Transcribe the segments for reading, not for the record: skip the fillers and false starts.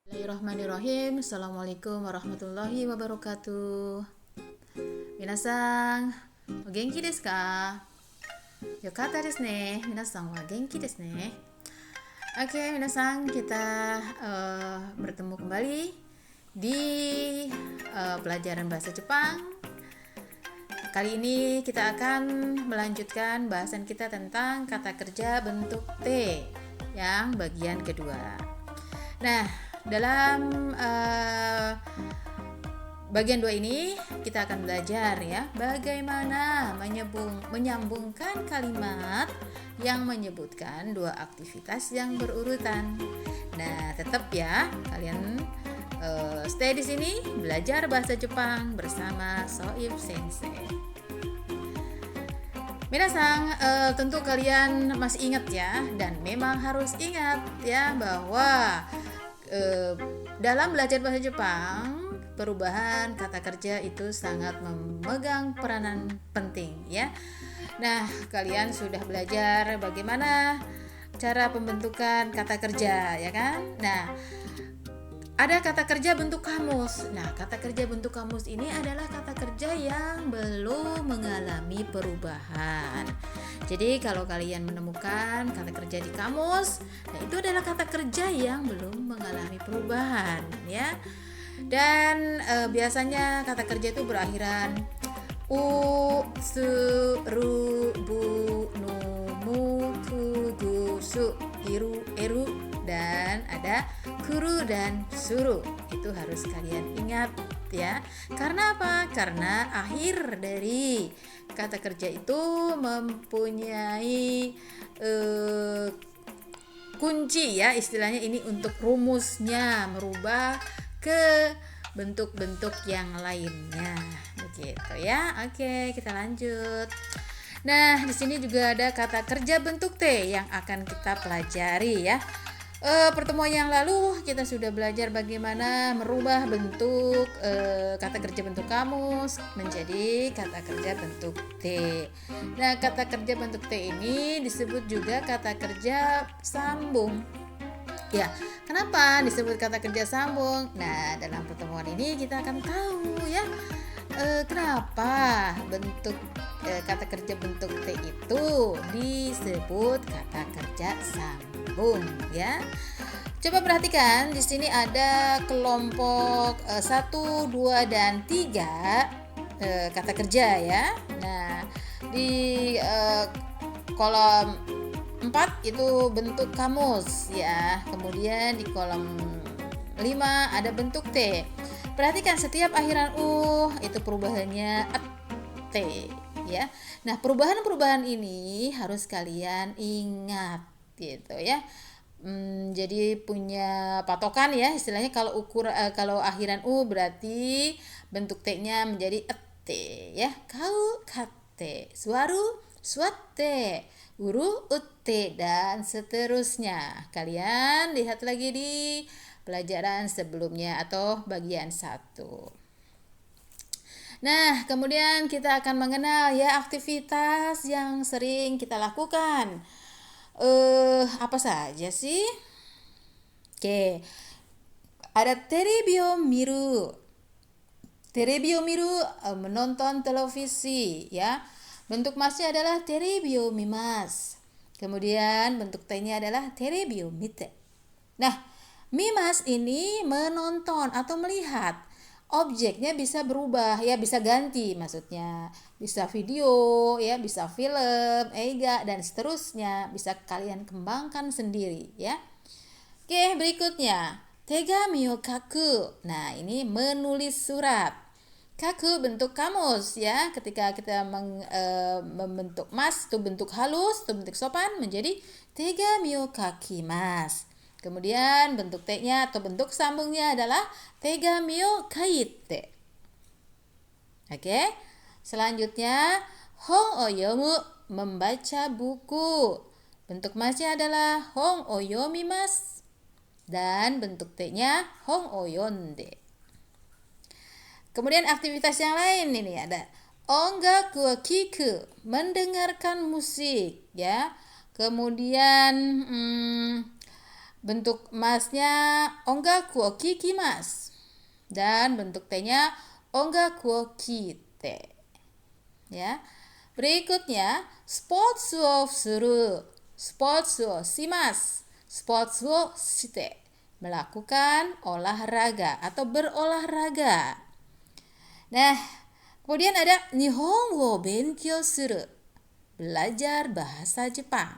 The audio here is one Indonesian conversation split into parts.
Bismillahirrahmanirrahim. Assalamualaikum warahmatullahi wabarakatuh. Minasan, o genki desu ka? Yokata desu ne. Minasan wa genki desu ne. Oke, minasan, kita bertemu kembali di pelajaran bahasa Jepang. Kali ini kita akan melanjutkan bahasan kita tentang kata kerja bentuk T yang bagian kedua. Nah, dalam bagian 2 ini kita akan belajar ya bagaimana menyambungkan kalimat yang menyebutkan dua aktivitas yang berurutan. Nah, tetap ya kalian stay di sini belajar bahasa Jepang bersama Soib Sensei. Minasan, tentu kalian masih ingat ya, dan memang harus ingat ya bahwa dalam belajar bahasa Jepang, perubahan kata kerja itu sangat memegang peranan penting ya. Nah, kalian sudah belajar bagaimana cara pembentukan kata kerja ya kan? Nah, ada kata kerja bentuk kamus. Nah, kata kerja bentuk kamus ini adalah kata kerja yang belum mengalami perubahan. Jadi kalau kalian menemukan kata kerja di kamus, nah itu adalah kata kerja yang belum mengalami perubahan ya. Dan biasanya kata kerja itu berakhiran u, su, ru, bu, nu, mu, ku, gu, su, iru, eru, dan ada kuru dan suru. Itu harus kalian ingat ya. Karena apa? Karena akhir dari kata kerja itu mempunyai kunci ya, istilahnya ini untuk rumusnya merubah ke bentuk-bentuk yang lainnya begitu ya. Oke, kita lanjut. Nah, di sini juga ada kata kerja bentuk T yang akan kita pelajari ya. Pertemuan yang lalu kita sudah belajar bagaimana merubah bentuk kata kerja bentuk kamus menjadi kata kerja bentuk T. Nah, kata kerja bentuk T ini disebut juga kata kerja sambung. Ya, kenapa disebut kata kerja sambung? Nah, dalam pertemuan ini kita akan tahu ya kenapa bentuk kata kerja bentuk T itu disebut kata kerja sambung ya. Coba perhatikan di sini ada kelompok 1, 2, dan 3 kata kerja ya. Nah, di kolom 4 itu bentuk kamus ya. Kemudian di kolom 5 ada bentuk T. Perhatikan setiap akhiran u itu perubahannya T ya. Nah, perubahan-perubahan ini harus kalian ingat gitu ya. Jadi punya patokan ya, istilahnya kalau kalau akhiran u berarti bentuk T-nya menjadi T ya. Kau kate, suaru suatte, uru utte, dan seterusnya. Kalian lihat lagi di pelajaran sebelumnya atau bagian 1. Nah, kemudian kita akan mengenal ya aktivitas yang sering kita lakukan. Apa saja sih? Oke. Ada terebi o miru. Terebi o miru, menonton televisi ya. Bentuk masnya adalah terebi o mimasu. Kemudian bentuk T-nya adalah terebi o mite. Nah, mimas ini menonton atau melihat. Objeknya bisa berubah ya, bisa ganti maksudnya. Bisa video ya, bisa film, eiga, dan seterusnya. Bisa kalian kembangkan sendiri ya. Oke, berikutnya. Tegami o kaku. Nah, ini menulis surat. Kaku bentuk kamus ya. Ketika kita membentuk mas itu bentuk halus, itu bentuk sopan menjadi tegami o kakimasu. Kemudian bentuk T-nya atau bentuk sambungnya adalah tegami o kaite. Oke. Selanjutnya hon o yomu, membaca buku. Bentuk masnya adalah hon o yomimasu. Dan bentuk T-nya hon o yonde. Kemudian aktivitas yang lain ini ada ongaku o kiku, mendengarkan musik ya. Kemudian Bentuk masnya ongaku o kikimasu. Dan bentuk T-nya ongaku o kite. Ya. Berikutnya, sports wo suru, sports wo shimasu, sports wo shite. Melakukan olahraga atau berolahraga. Nah, kemudian ada Nihongo benkyou suru, belajar bahasa Jepang.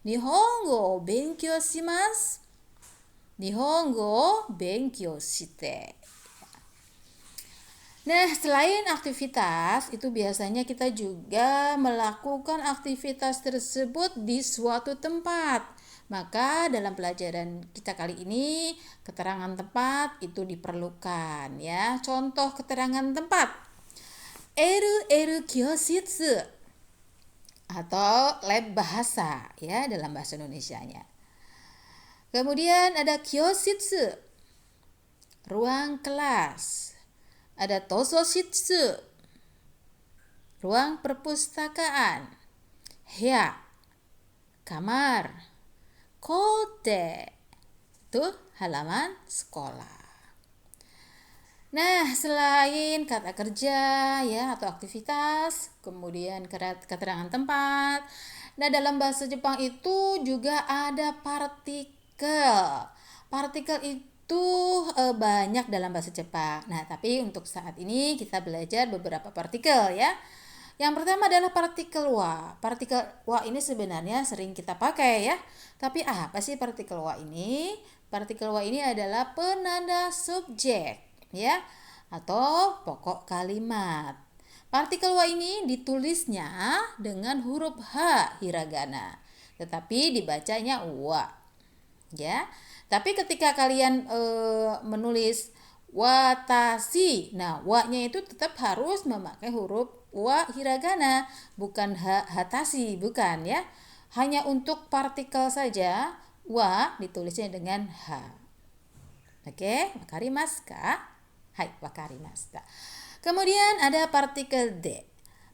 Nihongo benkyou shimasu, Nihongo benkyou shite. Nah, selain aktivitas, itu biasanya kita juga melakukan aktivitas tersebut di suatu tempat. Maka dalam pelajaran kita kali ini, keterangan tempat itu diperlukan ya. Contoh keterangan tempat. LL Kyoshitsu atau lab bahasa ya dalam bahasa Indonesianya. Kemudian ada Kyoshitsu, ruang kelas. Ada Tososhitsu, ruang perpustakaan. Heya, kamar. Kote, itu halaman sekolah. Nah, selain kata kerja ya atau aktivitas, kemudian keterangan tempat. Nah, dalam bahasa Jepang itu juga ada partikel. Partikel itu banyak dalam bahasa Jepang. Nah, tapi untuk saat ini kita belajar beberapa partikel ya. Yang pertama adalah partikel wa. Partikel wa ini sebenarnya sering kita pakai ya. Tapi apa sih partikel wa ini? Partikel wa ini adalah penanda subjek ya atau pokok kalimat. Partikel wa ini ditulisnya dengan huruf H hiragana, tetapi dibacanya wa. Ya. Tapi ketika kalian menulis watashi, nah wa-nya itu tetap harus memakai huruf wa hiragana, bukan hatashi, bukan ya. Hanya untuk partikel saja wa ditulisnya dengan H. Oke, wakarimasu ka? Hai, wakarimashita. Kemudian ada partikel D.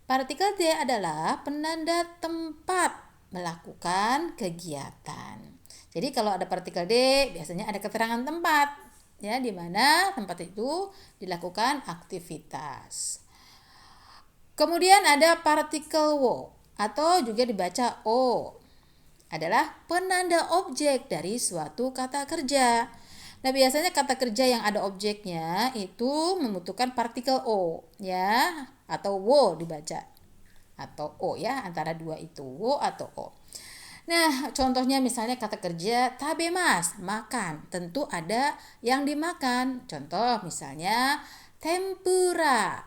Partikel D adalah penanda tempat melakukan kegiatan. Jadi kalau ada partikel D, biasanya ada keterangan tempat, ya, di mana tempat itu dilakukan aktivitas. Kemudian ada partikel wo atau juga dibaca o, adalah penanda objek dari suatu kata kerja. Nah, biasanya kata kerja yang ada objeknya itu membutuhkan partikel o, ya, atau wo dibaca, atau o ya, antara dua itu, wo atau o. Nah, contohnya misalnya kata kerja tabemas, makan, tentu ada yang dimakan. Contoh misalnya tempura,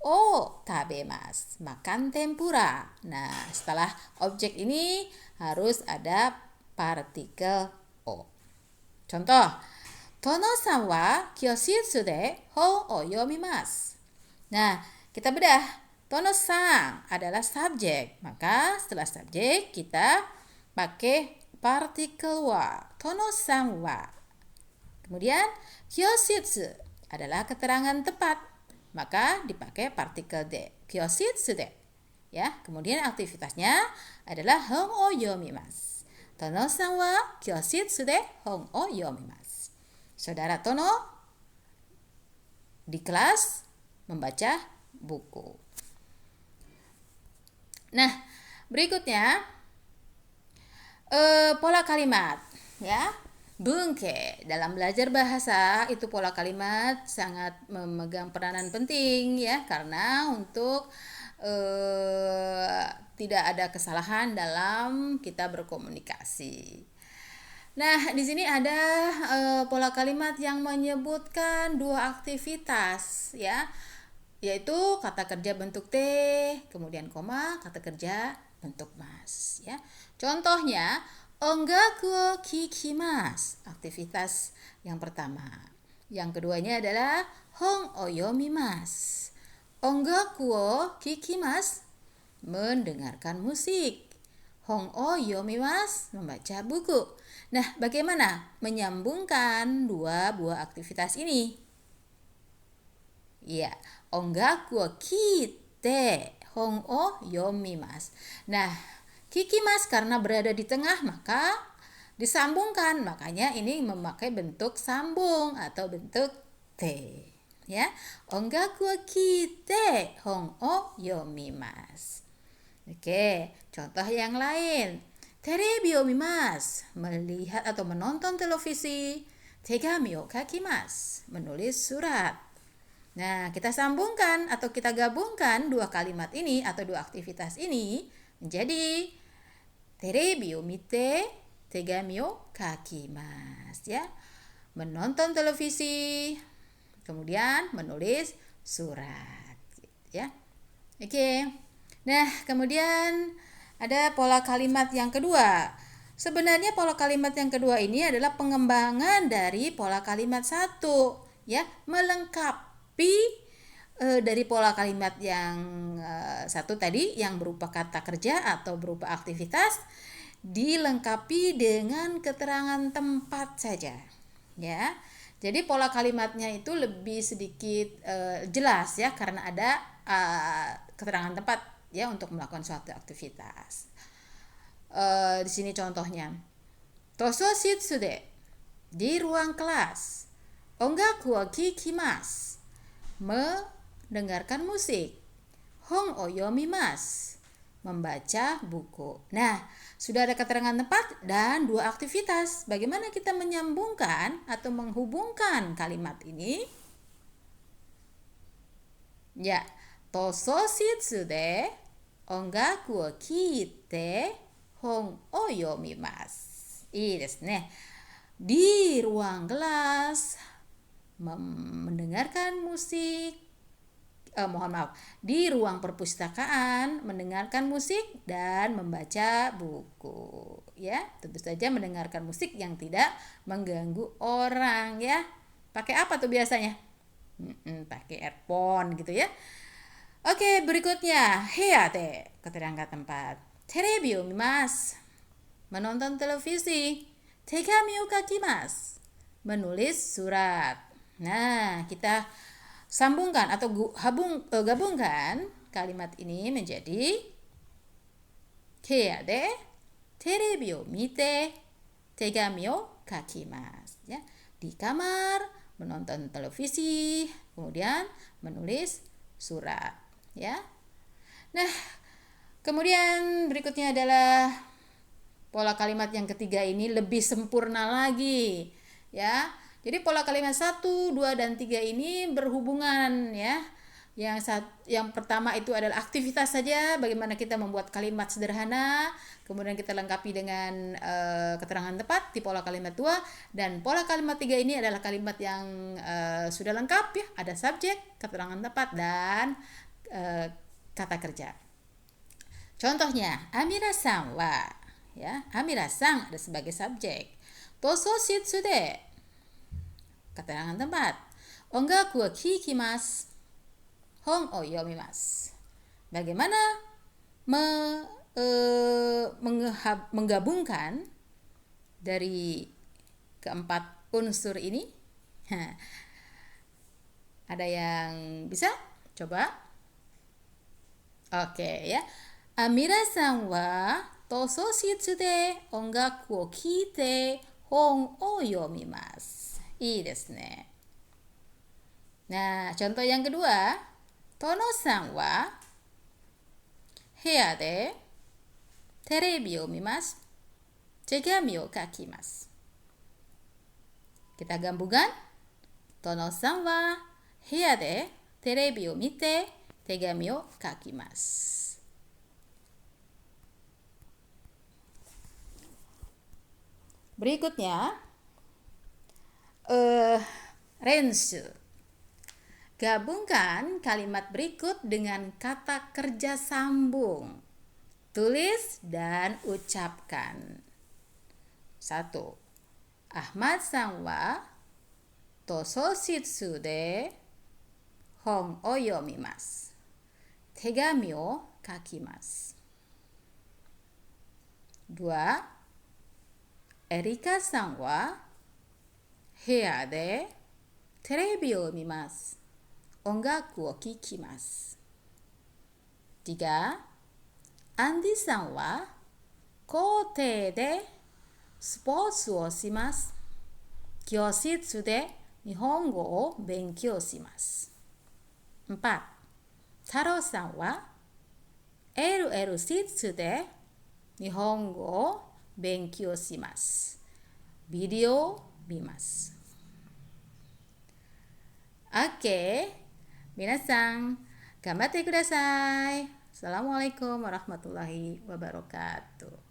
o tabemas, makan tempura. Nah, setelah objek ini harus ada partikel o. Contoh, Tono-san wa kyoshitsu de hon o yomimasu. Nah, kita bedah. Tono-san adalah subjek. Maka setelah subjek kita pakai partikel wa. Tono-san wa. Kemudian kyoshitsu adalah keterangan tempat. Maka dipakai partikel de. Kyoshitsu de. Ya, kemudian aktivitasnya adalah hon o yomimasu. Tono-san wa kyoshitsu de hon o yomimasu. Saudara Tono di kelas membaca buku. Nah, berikutnya pola kalimat ya. Bunke dalam belajar bahasa itu pola kalimat sangat memegang peranan penting ya, karena untuk tidak ada kesalahan dalam kita berkomunikasi. Nah, di sini ada pola kalimat yang menyebutkan dua aktivitas ya, yaitu kata kerja bentuk T, kemudian koma, kata kerja bentuk mas ya. Contohnya, ongaku o kikimasu, aktivitas yang pertama. Yang keduanya adalah hon o yomimasu. Ongaku o kikimasu, mendengarkan musik. Hon o yomimasu, membaca buku. Nah, bagaimana menyambungkan dua buah aktivitas ini? Ya, ongaku o kite, hon o yomimasu. Nah, kikimasu karena berada di tengah, maka disambungkan, makanya ini memakai bentuk sambung atau bentuk te, ya. Ongaku wa kite hon o yomimasu. Oke, contoh yang lain. Terebi o mimasu, melihat atau menonton televisi. Tegami o kakimasu, menulis surat. Nah, kita sambungkan atau kita gabungkan dua kalimat ini atau dua aktivitas ini menjadi terebi o mite, tegami o kakimasu, ya. Menonton televisi, kemudian menulis surat, ya. Oke. Nah, kemudian ada pola kalimat yang kedua. Sebenarnya pola kalimat yang kedua ini adalah pengembangan dari pola kalimat satu, ya, melengkapi dari pola kalimat yang satu tadi yang berupa kata kerja atau berupa aktivitas, dilengkapi dengan keterangan tempat saja, ya. Jadi pola kalimatnya itu lebih sedikit jelas, ya, karena ada keterangan tempat, ya, untuk melakukan suatu aktivitas. Di sini contohnya, toso shitsu de, di ruang kelas, ongaku wa kikimasu, mendengarkan musik, hon o yomimasu, membaca buku. Nah, sudah ada keterangan tempat dan dua aktivitas. Bagaimana kita menyambungkan atau menghubungkan kalimat ini? Ya, toso shitsu de ongaku wo kiite hon o yomimasu. Ii desu ne. Di ruang kelas mendengarkan musik, di ruang perpustakaan mendengarkan musik dan membaca buku, ya. Tentu saja mendengarkan musik yang tidak mengganggu orang, ya. Pakai apa tuh biasanya? Pakai earphone gitu, ya. Oke, berikutnya heate, keterangan tempat. Terebi o mimasu, menonton televisi. Tegami o kakimasu, menulis surat. Nah, kita sambungkan atau gabungkan kalimat ini menjadi heade terebi o mite tegami o kakimasu, ya. Di kamar menonton televisi, kemudian menulis surat, ya. Nah, kemudian berikutnya adalah pola kalimat yang ketiga, ini lebih sempurna lagi, ya. Jadi pola kalimat 1, 2, dan 3 ini berhubungan, ya. Yang pertama itu adalah aktivitas saja, bagaimana kita membuat kalimat sederhana, kemudian kita lengkapi dengan keterangan tepat di pola kalimat 2, dan pola kalimat 3 ini adalah kalimat yang sudah lengkap, ya, ada subjek, keterangan tepat, dan kata kerja. Contohnya, Amira-san wa, ya, Amira-san ada sebagai subjek. Toso shitsu de, keterangan tempat. Ongaku wa kikimasu, hon o yomimasu. Bagaimana menggabungkan dari keempat unsur ini? Ada yang bisa? Coba. Oke, ya. Amira-san wa toso shitsu de ongaku o kiite hon o yomimasu. Ii desu ne. Nah, contoh yang kedua, Tono-san wa heya de terebi o mimasu, tegami o kakimasu. Kita gabungkan. Tono-san wa heya de terebi o mite tegami o kakimasu. Berikutnya, renshu. Gabungkan kalimat berikut dengan kata kerja sambung. Tulis dan ucapkan. 1. Ahmad-san wa toso shitsu de hon o yomimasu. Tegami o kakimasu. 2. Erika-san wa heya de terebi o mimasu, ongaku o kikimasu. 3. Andi-san wa koutei de スポーツをします。教室で日本語を勉強します。4. Taro さんは LL 室で日本語を勉強します。ビデオを見ます。OK。皆さん、頑張ってください。Assalamualaikum warahmatullahi wabarakatuh.